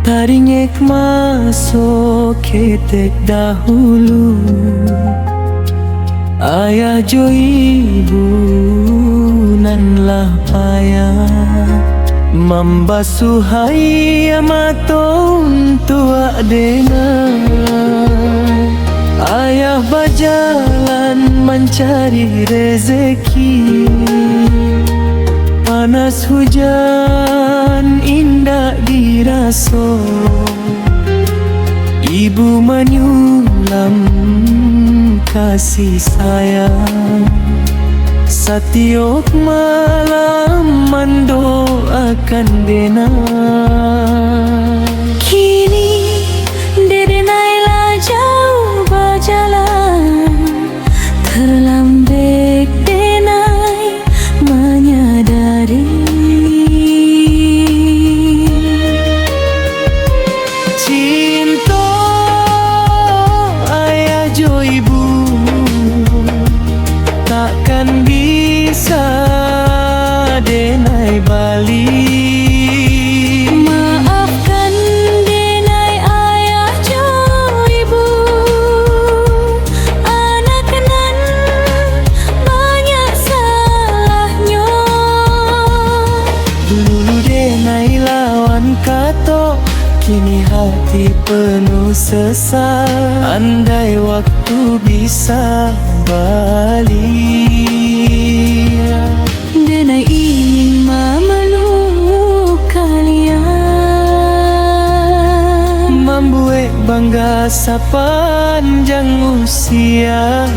taringek masuk ketek dahulu. Ayah jo ibu nanlah payah membasuh hai maton tua dengar. Ayah berjalan mencari rezeki, panas hujan indah dirasa. Ibu menyulam kasih sayang, setiap malam mendoakan Dena. Kini Dede Naila jauh berjalan, terlambat Denai menyadari. Cinta ayah jo ibu takkan bisa Denai balik. Maafkan Denai ayah jo ibu, anak nan banyak salahnya. Dulu Denai lawan kato, kini hati penuh sesal. Andai waktu bisa balik, Denai ingin memeluk kalian, membuat bangga sepanjang usia.